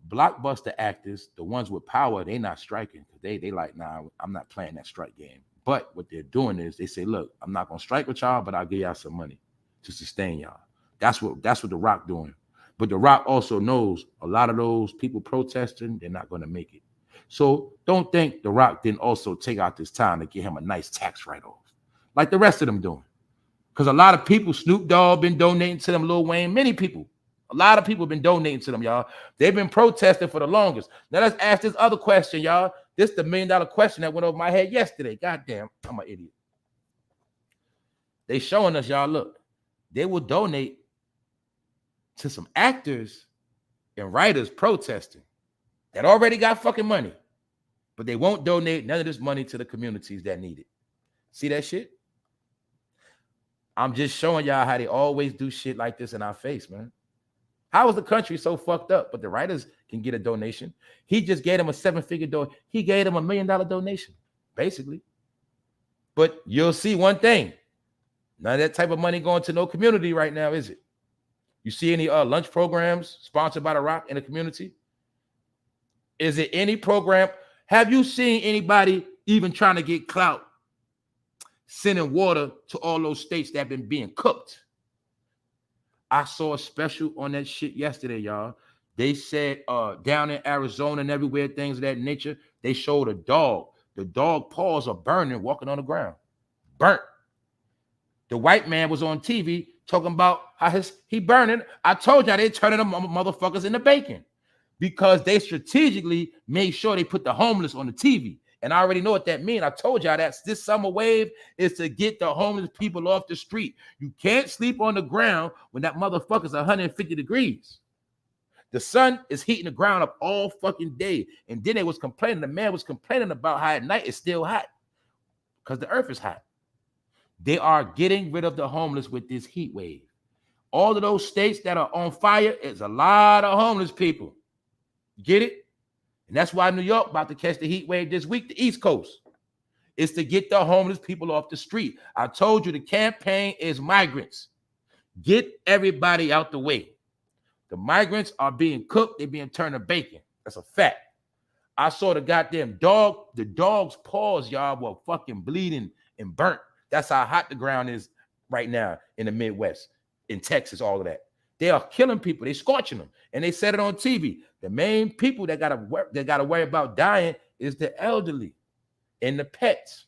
blockbuster actors, the ones with power, they not striking. They like, nah, I'm not playing that strike game. But what they're doing is they say, look, I'm not gonna strike with y'all, but I'll give y'all some money to sustain y'all. That's what The Rock doing. But The Rock also knows a lot of those people protesting, they're not gonna make it. So don't think The Rock didn't also take out this time to get him a nice tax write-off, like the rest of them doing. Because a lot of people, Snoop Dogg been donating to them, Lil Wayne, many people. A lot of people have been donating to them, y'all. They've been protesting for the longest. Now let's ask this other question, y'all. This is the $1 million question that went over my head yesterday. Goddamn, I'm an idiot. They showing us, y'all, look, they will donate to some actors and writers protesting that already got fucking money, but they won't donate none of this money to the communities that need it. See that shit? I'm just showing y'all how they always do shit like this in our face, man. How is the country so fucked up? But the writers can get a donation. He just gave them a 7-figure donation. He gave them $1 million donation, basically. But you'll see one thing. None of that type of money going to no community right now, is it? You see any lunch programs sponsored by The Rock in the community? Is it any program? Have you seen anybody even trying to get clout sending water to all those states that have been being cooked? I saw a special on that shit yesterday, y'all. They said down in Arizona and everywhere, things of that nature, they showed a dog. The dog paws are burning, walking on the ground. Burnt. The white man was on TV talking about how he burning. I told y'all they turning them motherfuckers into bacon because they strategically made sure they put the homeless on the TV. And I already know what that means. I told y'all that this summer wave is to get the homeless people off the street. You can't sleep on the ground when that motherfucker's 150 degrees. The sun is heating the ground up all fucking day. And then they was complaining. The man was complaining about how at night it's still hot because the earth is hot. They are getting rid of the homeless with this heat wave. All of those states that are on fire, it's a lot of homeless people. Get it? And that's why New York about to catch the heat wave this week, the East Coast. It's to get the homeless people off the street. I told you the campaign is migrants. Get everybody out the way. The migrants are being cooked. They're being turned to bacon. That's a fact. I saw the goddamn dog. The dog's paws, y'all, were fucking bleeding and burnt. That's how hot the ground is right now in the Midwest, in Texas, all of that. They are killing people. They're scorching them. And they said it on TV. The main people that gotta worry about dying is the elderly and the pets.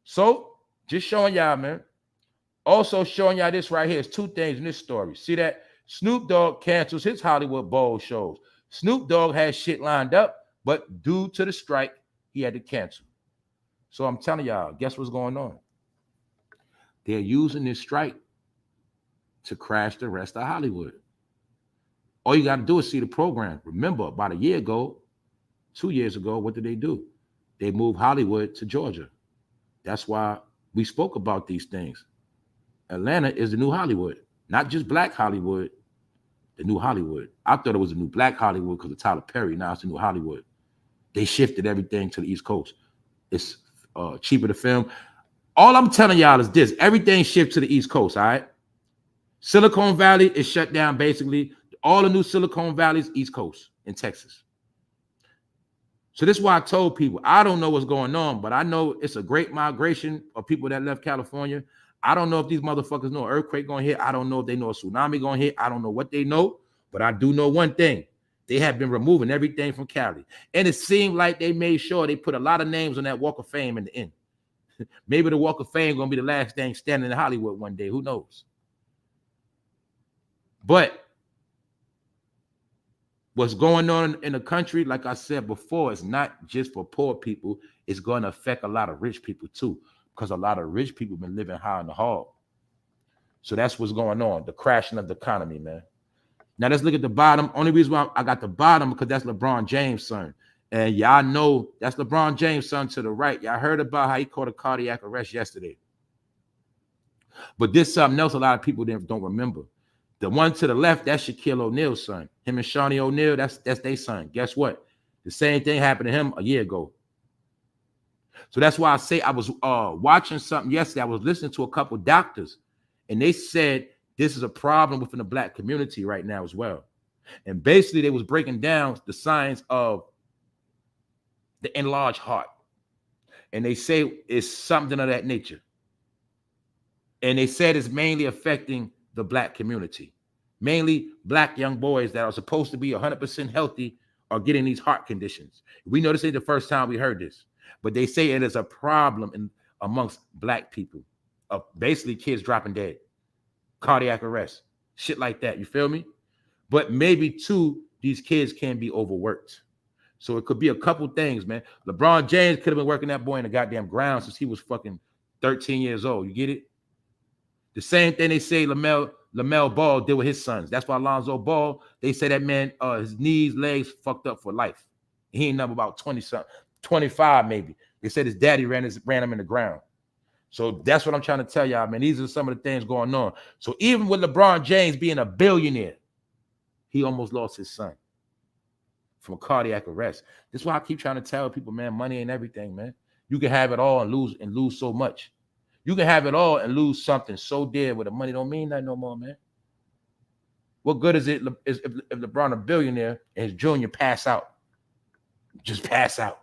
So just showing y'all, man. Also showing y'all this right here. It's two things in this story. See that? Snoop Dogg cancels his Hollywood Bowl shows. Snoop Dogg has shit lined up, but due to the strike, he had to cancel. So I'm telling y'all, guess what's going on? They're using this strike to crash the rest of Hollywood. All you got to do is see the program. Remember, about a year ago, 2 years ago, what did they do? They moved Hollywood to Georgia. That's why we spoke about these things. Atlanta is the new Hollywood, not just Black Hollywood, the new Hollywood. I thought it was the new Black Hollywood because of Tyler Perry. Now it's the new Hollywood. They shifted everything to the East Coast. It's cheaper to film. All I'm telling y'all is this. Everything shifts to the East Coast, all right? Silicon Valley is shut down, basically. All the new Silicon Valley's East Coast in Texas. So this is why I told people, I don't know what's going on, but I know it's a great migration of people that left California. I don't know if these motherfuckers know an earthquake going to hit. I don't know if they know a tsunami going to hit. I don't know what they know, but I do know one thing. They have been removing everything from Cali. And it seemed like they made sure they put a lot of names on that Walk of Fame in the end. Maybe the Walk of Fame going to be the last thing standing in Hollywood one day. Who knows? But what's going on in the country, like I said before, it's not just for poor people. It's going to affect a lot of rich people too, because a lot of rich people have been living high in the hall. So that's what's going on, the crashing of the economy, man. Now let's look at the bottom. Only reason why I got the bottom because that's LeBron James' son. And y'all know that's LeBron James' son to the right. Y'all heard about how he caught a cardiac arrest yesterday. But this is something else a lot of people don't remember. The one to the left, that's Shaquille O'Neal's son. Him and Shawnee O'Neal, that's their son. Guess what? The same thing happened to him a year ago. So that's why I say I was watching something yesterday. I was listening to a couple of doctors, and they said this is a problem within the Black community right now as well. And basically, they was breaking down the signs of the enlarged heart. And they say it's something of that nature. And they said it's mainly affecting the black community. Mainly black young boys that are supposed to be 100% healthy are getting these heart conditions. We know this ain't the first time we heard this, but they say it is a problem amongst black people of basically kids dropping dead, cardiac arrest, shit like that. You feel me? But maybe too, these kids can be overworked. So it could be a couple things, man. LeBron James could have been working that boy in the goddamn ground since he was fucking 13 years old. You get it? The same thing they say Lamelo Ball did with his sons. That's why Lonzo Ball, they say that man, his knees, legs fucked up for life. He ain't number about 20-something, 25 maybe. They said his daddy ran him in the ground. So that's what I'm trying to tell y'all, man. These are some of the things going on. So even with LeBron James being a billionaire, he almost lost his son from a cardiac arrest. That's why I keep trying to tell people, man, money ain't everything, man. You can have it all and lose so much. You can have it all and lose something so dear where the money don't mean nothing no more, man. What good is it if LeBron a billionaire and his junior pass out? Just pass out.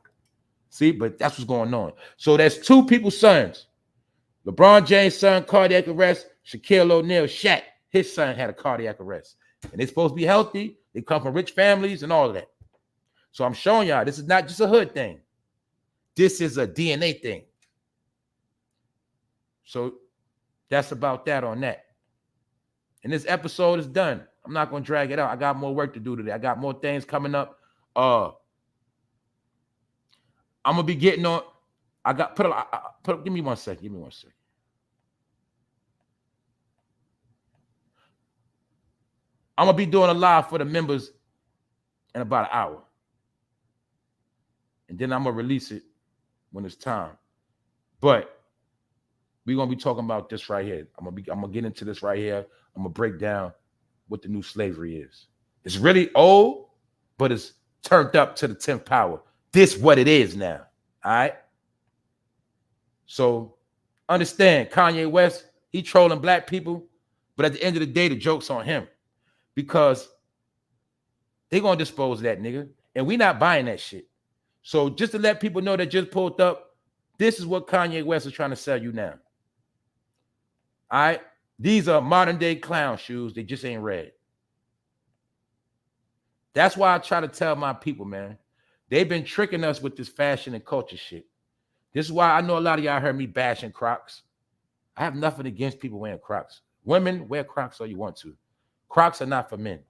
See, but that's what's going on. So there's two people's sons. LeBron James' son, cardiac arrest. Shaquille O'Neal, Shaq, his son had a cardiac arrest. And they're supposed to be healthy. They come from rich families and all of that. So I'm showing y'all, this is not just a hood thing. This is a DNA thing. So that's about that on that. And this episode is done. I'm not going to drag it out. I got more work to do today. I got more things coming up. I'm going to be getting on. Give me 1 second. Give me 1 second. I'm going to be doing a live for the members in about an hour. And then I'm going to release it when it's time. But we're going to be talking about this right here. I'm going to get into this right here. I'm going to break down what the new slavery is. It's really old, but it's turned up to the 10th power. This what it is now. All right? So understand, Kanye West, he trolling black people, but at the end of the day, the joke's on him because they're going to dispose of that nigga, and we not buying that shit. So just to let people know that just pulled up, this is what Kanye West is trying to sell you now. All right? These are modern day clown shoes. They just ain't red. That's why I try to tell my people, man. They've been tricking us with this fashion and culture shit. This is why I know a lot of y'all heard me bashing Crocs. I have nothing against people wearing Crocs. Women, wear Crocs all you want to. Crocs are not for men.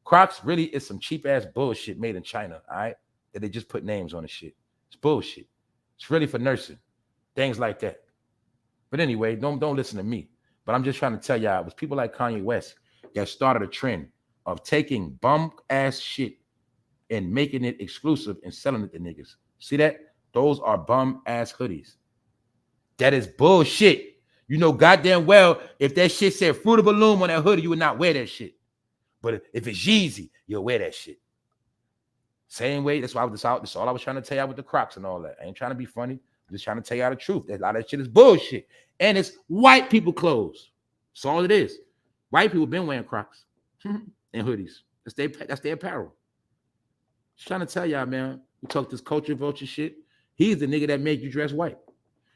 Crocs really is some cheap ass bullshit made in China, all right? That they just put names on the shit. It's bullshit. It's really for nursing. Things like that. But anyway, don't listen to me. But I'm just trying to tell y'all, it was people like Kanye West that started a trend of taking bum ass shit and making it exclusive and selling it to niggas. See that? Those are bum ass hoodies. That is bullshit. You know goddamn well if that shit said Fruit of the Loom on that hoodie, you would not wear that shit. But if it's Yeezy, you'll wear that shit. Same way. That's why that's all I was trying to tell y'all with the Crocs and all that. I ain't trying to be funny. I'm just trying to tell y'all the truth. A lot of that shit is bullshit. And it's white people clothes. That's all it is. White people been wearing Crocs and hoodies. That's their apparel. Just trying to tell y'all, man. We talk this culture vulture shit. He's the nigga that made you dress white.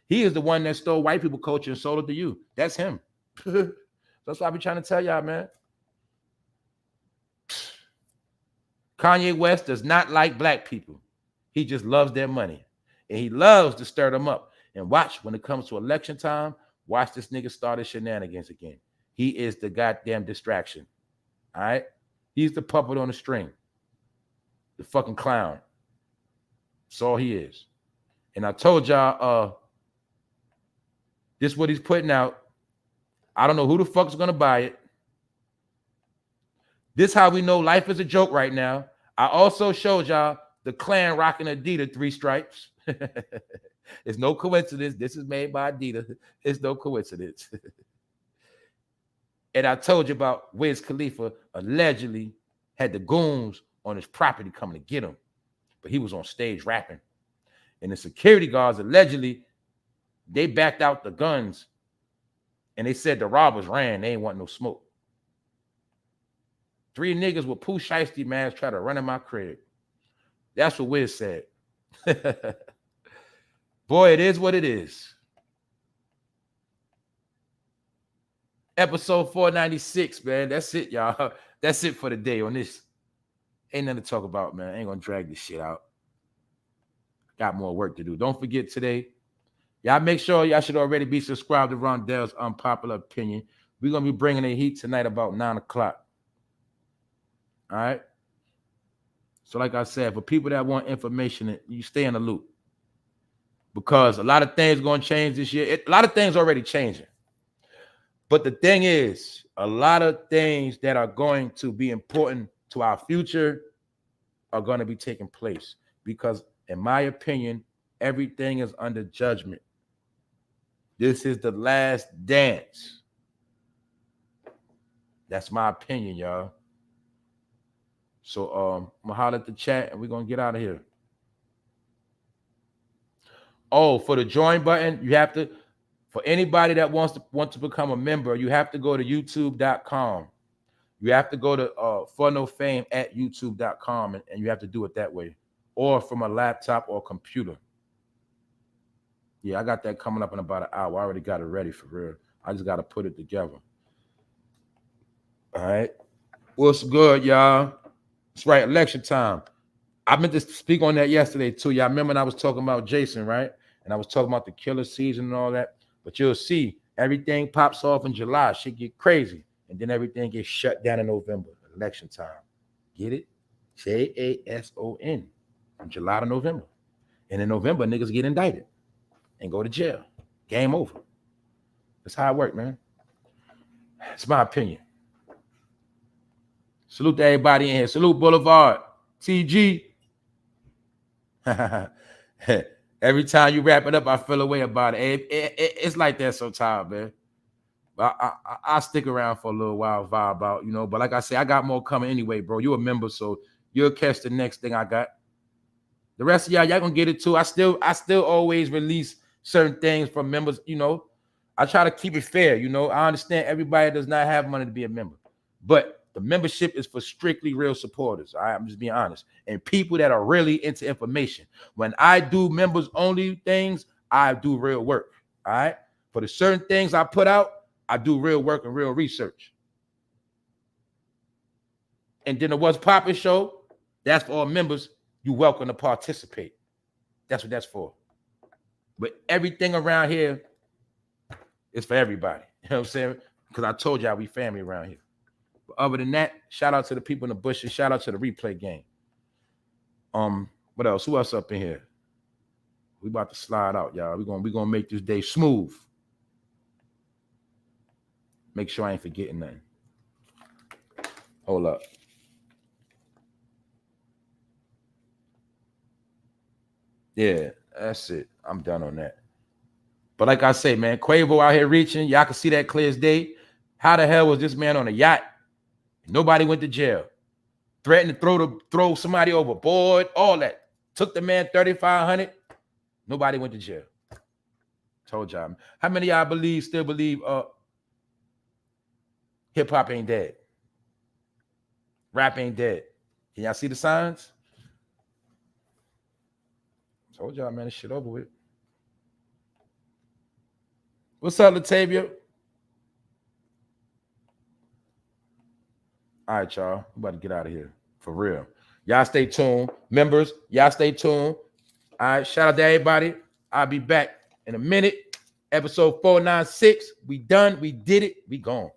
He is the one that stole white people culture and sold it to you. That's him. That's why I be trying to tell y'all, man. Kanye West does not like black people. He just loves their money. And he loves to stir them up. And watch, when it comes to election time, watch this nigga start his shenanigans again. He is the goddamn distraction. All right? He's the puppet on the string. The fucking clown. That's all he is. And I told y'all, this is what he's putting out. I don't know who the fuck's going to buy it. This is how we know life is a joke right now. I also showed y'all the Klan rocking Adidas 3 stripes. It's no coincidence. This is made by Adidas. It's no coincidence. And I told you about WIZ Khalifa allegedly had the goons on his property coming to get him. But he was on stage rapping. And the security guards allegedly, they backed out the guns. And they said the robbers ran. They ain't want no smoke. 3 niggas with Pooh Shiesty masks try to run in my crib. That's what Wiz said. Boy, it is what it is. Episode 496, man. That's it, y'all. That's it for the day on this. Ain't nothing to talk about, man. I ain't gonna drag this shit out. Got more work to do. Don't forget today. Y'all make sure y'all should already be subscribed to Rondell's Unpopular Opinion. We're gonna be bringing the heat tonight about 9 o'clock. All right. So, like I said, for people that want information, you stay in the loop. Because a lot of things going to change this year. A lot of things already changing. But the thing is, a lot of things that are going to be important to our future are going to be taking place. Because, in my opinion, everything is under judgment. This is the last dance. That's my opinion, y'all. So, I'm going to holler at the chat and we're going to get out of here. Oh, for the join button, you have to, for anybody that wants to become a member, you have to go to youtube.com. You have to go to For No Fame at youtube.com and you have to do it that way. Or from a laptop or computer. Yeah, I got that coming up in about an hour. I already got it ready for real. I just got to put it together. All right. What's good, y'all? It's right, election time. I meant to speak on that yesterday too. Y'all remember when I was talking about Jason, right? And I was talking about the killer season and all that. But you'll see everything pops off in July. Shit get crazy. And then everything gets shut down in November. Election time. Get it? JASON. From July to November. And in November, niggas get indicted and go to jail. Game over. That's how it works, man. It's my opinion. Salute to everybody in here. Salute Boulevard. TG. Every time you wrap it up, I feel a way about it. It's like that sometimes, man. I'll stick around for a little while, vibe out, you know. But like I say, I got more coming anyway, bro. You a member, so you'll catch the next thing I got. The rest of y'all gonna get it too. I still always release certain things from members, you know. I try to keep it fair, you know. I understand everybody does not have money to be a member, but the membership is for strictly real supporters. All right, I'm just being honest. And people that are really into information. When I do members only things, I do real work. All right. For the certain things I put out, I do real work and real research. And then the What's Poppin' show, that's for all members. You're welcome to participate. That's what that's for. But everything around here is for everybody. You know what I'm saying? Because I told y'all we family around here. But other than that, shout out to the people in the bushes. Shout out to the replay game. What else? Who else up in here? We about to slide out, y'all. We're gonna make this day smooth. Make sure I ain't forgetting nothing. Hold up. Yeah, that's it. I'm done on that. But like I say, man, Quavo out here reaching. Y'all can see that clear as day. How the hell was this man on a yacht? Nobody went to jail. Threatened to throw somebody overboard, all that. Took the man $3,500. Nobody went to jail. Told y'all. How many of y'all still believe hip hop ain't dead? Rap ain't dead. Can y'all see the signs? Told y'all, man, this shit over with. What's up, Latavia? All right, y'all. I'm about to get out of here. For real. Y'all stay tuned. Members, y'all stay tuned. All right, shout out to everybody. I'll be back in a minute. Episode 496. We done. We did it. We gone.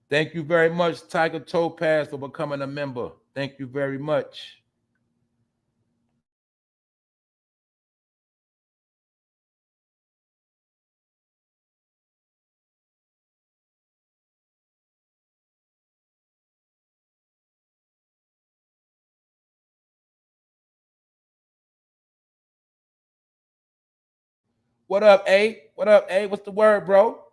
Thank you very much, Tiger Topaz, for becoming a member. Thank you very much. What up, A? What up, A? What's the word, bro?